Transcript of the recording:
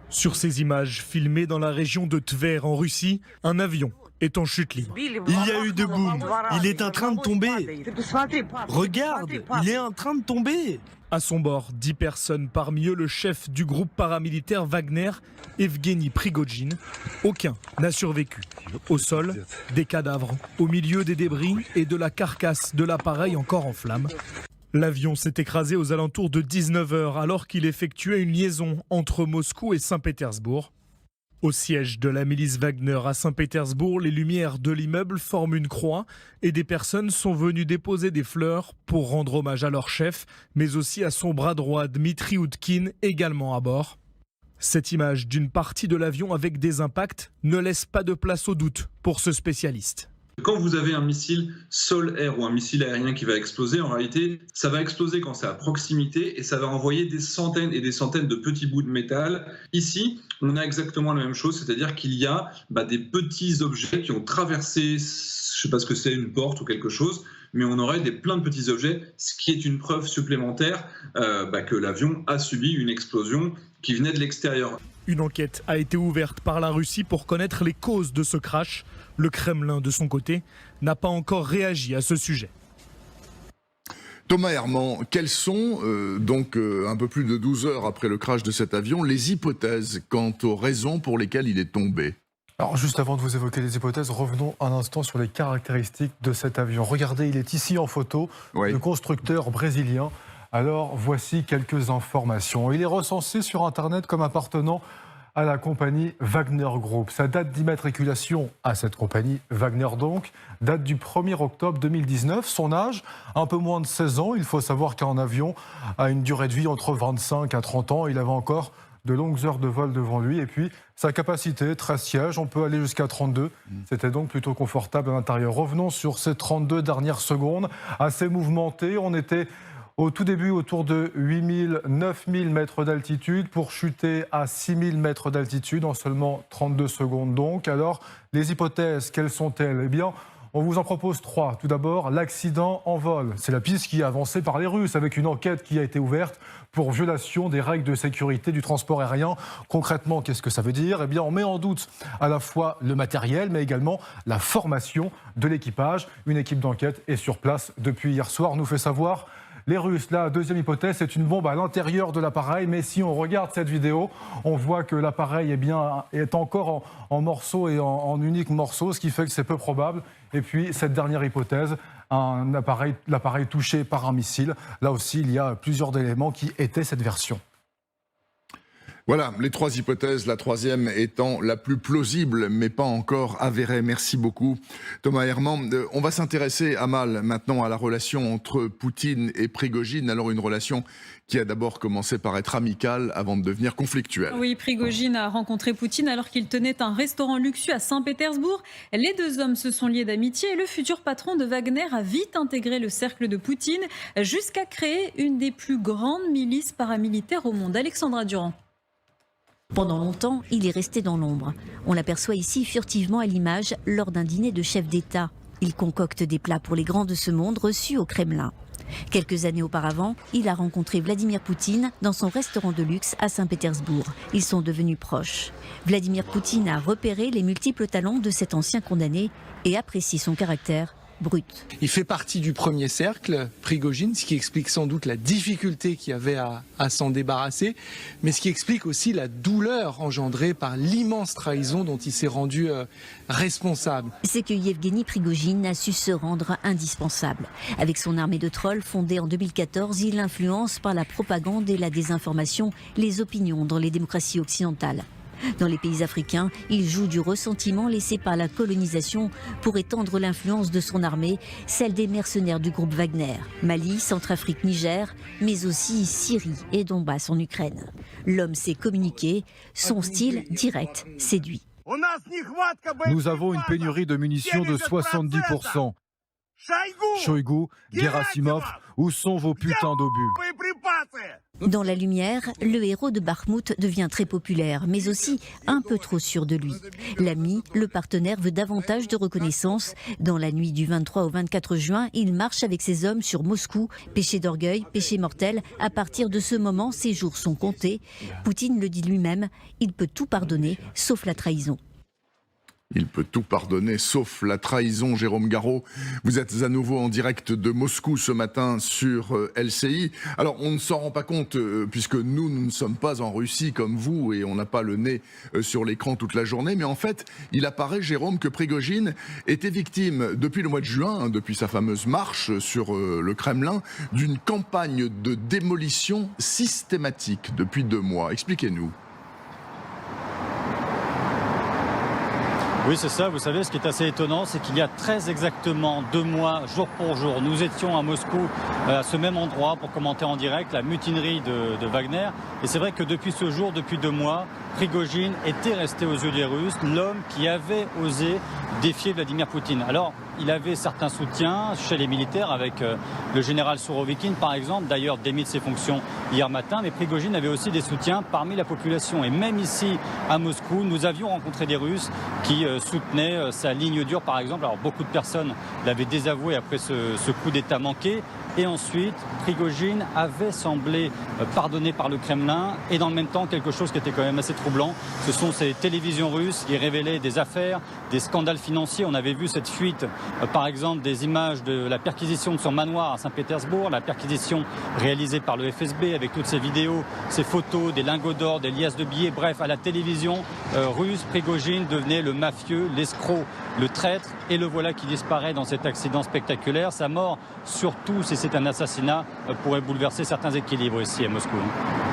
Sur ces images filmées dans la région de Tver en Russie, un avion est en chute libre. Il y a eu deux booms. Il est en train de tomber. Regarde, il est en train de tomber. À son bord, 10 personnes, parmi eux le chef du groupe paramilitaire Wagner, Evgeny Prigojine. Aucun n'a survécu. Au sol, des cadavres, au milieu des débris et de la carcasse de l'appareil encore en flammes. L'avion s'est écrasé aux alentours de 19h alors qu'il effectuait une liaison entre Moscou et Saint-Pétersbourg. Au siège de la milice Wagner à Saint-Pétersbourg, les lumières de l'immeuble forment une croix et des personnes sont venues déposer des fleurs pour rendre hommage à leur chef, mais aussi à son bras droit Dmitri Utkin, également à bord. Cette image d'une partie de l'avion avec des impacts ne laisse pas de place au doute pour ce spécialiste. Quand vous avez un missile sol-air ou un missile aérien qui va exploser, en réalité, ça va exploser quand c'est à proximité et ça va envoyer des centaines et des centaines de petits bouts de métal. Ici, on a exactement la même chose, c'est-à-dire qu'il y a des petits objets qui ont traversé, je ne sais pas ce que c'est, une porte ou quelque chose, mais on aurait plein de petits objets, ce qui est une preuve supplémentaire que l'avion a subi une explosion qui venait de l'extérieur. Une enquête a été ouverte par la Russie pour connaître les causes de ce crash. Le Kremlin, de son côté, n'a pas encore réagi à ce sujet. Thomas Herman, quelles sont, un peu plus de 12 heures après le crash de cet avion, les hypothèses quant aux raisons pour lesquelles il est tombé ? Alors juste avant de vous évoquer les hypothèses, revenons un instant sur les caractéristiques de cet avion. Regardez, il est ici en photo, le constructeur brésilien. Alors voici quelques informations. Il est recensé sur Internet comme appartenant à la compagnie Wagner Group. Sa date d'immatriculation à cette compagnie, Wagner donc, date du 1er octobre 2019. Son âge, un peu moins de 16 ans. Il faut savoir qu'un avion a une durée de vie entre 25 à 30 ans. Il avait encore de longues heures de vol devant lui. Et puis, sa capacité, 13 sièges, on peut aller jusqu'à 32. C'était donc plutôt confortable à l'intérieur. Revenons sur ces 32 dernières secondes. Assez mouvementé, on était au tout début autour de 8000, 9000 mètres d'altitude pour chuter à 6000 mètres d'altitude en seulement 32 secondes donc. Alors, les hypothèses, quelles sont-elles ? Eh bien, on vous en propose 3. Tout d'abord, l'accident en vol. C'est la piste qui est avancée par les Russes avec une enquête qui a été ouverte pour violation des règles de sécurité du transport aérien. Concrètement, qu'est-ce que ça veut dire ? Eh bien, on met en doute à la fois le matériel, mais également la formation de l'équipage. Une équipe d'enquête est sur place depuis hier soir, nous fait savoir les Russes. La deuxième hypothèse, c'est une bombe à l'intérieur de l'appareil. Mais si on regarde cette vidéo, on voit que l'appareil est encore en morceaux et en uniques morceaux, ce qui fait que c'est peu probable. Et puis, cette dernière hypothèse, l'appareil touché par un missile. Là aussi, il y a plusieurs éléments qui étaient cette version. Voilà, les 3 hypothèses, la troisième étant la plus plausible, mais pas encore avérée. Merci beaucoup, Thomas Herman. On va s'intéresser, Amal, maintenant à la relation entre Poutine et Prigojine. Alors, une relation qui a d'abord commencé par être amicale avant de devenir conflictuelle. Oui, Prigojine a rencontré Poutine alors qu'il tenait un restaurant luxueux à Saint-Pétersbourg. Les deux hommes se sont liés d'amitié et le futur patron de Wagner a vite intégré le cercle de Poutine jusqu'à créer une des plus grandes milices paramilitaires au monde. Alexandra Durand. Pendant longtemps, il est resté dans l'ombre. On l'aperçoit ici furtivement à l'image lors d'un dîner de chef d'État. Il concocte des plats pour les grands de ce monde reçus au Kremlin. Quelques années auparavant, il a rencontré Vladimir Poutine dans son restaurant de luxe à Saint-Pétersbourg. Ils sont devenus proches. Vladimir Poutine a repéré les multiples talents de cet ancien condamné et apprécie son caractère brut. Il fait partie du premier cercle, Prigojine, ce qui explique sans doute la difficulté qu'il y avait à s'en débarrasser, mais ce qui explique aussi la douleur engendrée par l'immense trahison dont il s'est rendu responsable. C'est que Yevgeny Prigojine a su se rendre indispensable. Avec son armée de trolls fondée en 2014, il influence par la propagande et la désinformation les opinions dans les démocraties occidentales. Dans les pays africains, il joue du ressentiment laissé par la colonisation pour étendre l'influence de son armée, celle des mercenaires du groupe Wagner. Mali, Centrafrique, Niger, mais aussi Syrie et Donbass en Ukraine. L'homme sait communiquer, son style direct séduit. Nous avons une pénurie de munitions de 70%. Shoigu, Gerasimov, où sont vos putains d'obus? Dans la lumière, le héros de Bakhmout devient très populaire, mais aussi un peu trop sûr de lui. L'ami, le partenaire veut davantage de reconnaissance. Dans la nuit du 23 au 24 juin, il marche avec ses hommes sur Moscou. Péché d'orgueil, péché mortel. À partir de ce moment, ses jours sont comptés. Poutine le dit lui-même, il peut tout pardonner, sauf la trahison. Il peut tout pardonner, sauf la trahison. Jérôme Garraud, vous êtes à nouveau en direct de Moscou ce matin sur LCI. Alors, on ne s'en rend pas compte, puisque nous ne sommes pas en Russie comme vous, et on n'a pas le nez sur l'écran toute la journée. Mais en fait, il apparaît, Jérôme, que Prigojine était victime, depuis le mois de juin, depuis sa fameuse marche sur le Kremlin, d'une campagne de démolition systématique depuis 2 mois. Expliquez-nous. Oui, c'est ça. Vous savez, ce qui est assez étonnant, c'est qu'il y a très exactement 2 mois, jour pour jour, nous étions à Moscou, à ce même endroit, pour commenter en direct la mutinerie de Wagner. Et c'est vrai que depuis ce jour, depuis 2 mois, Prigojine était resté aux yeux des Russes l'homme qui avait osé défier Vladimir Poutine. Alors, il avait certains soutiens chez les militaires, avec le général Sourovikine, par exemple, d'ailleurs démis de ses fonctions hier matin. Mais Prigojine avait aussi des soutiens parmi la population. Et même ici, à Moscou, nous avions rencontré des Russes qui soutenaient sa ligne dure, par exemple. Alors, beaucoup de personnes l'avaient désavoué après ce coup d'État manqué. Et ensuite, Prigojine avait semblé pardonné par le Kremlin. Et dans le même temps, quelque chose qui était quand même assez troublant, ce sont ces télévisions russes qui révélaient des affaires, des scandales financiers. On avait vu cette fuite, par exemple, des images de la perquisition de son manoir à Saint-Pétersbourg, la perquisition réalisée par le FSB avec toutes ces vidéos, ces photos, des lingots d'or, des liasses de billets. Bref, à la télévision russe, Prigojine devenait le mafieux, l'escroc, le traître. Et le voilà qui disparaît dans cet accident spectaculaire. Sa mort, surtout si c'est un assassinat, pourrait bouleverser certains équilibres ici à Moscou.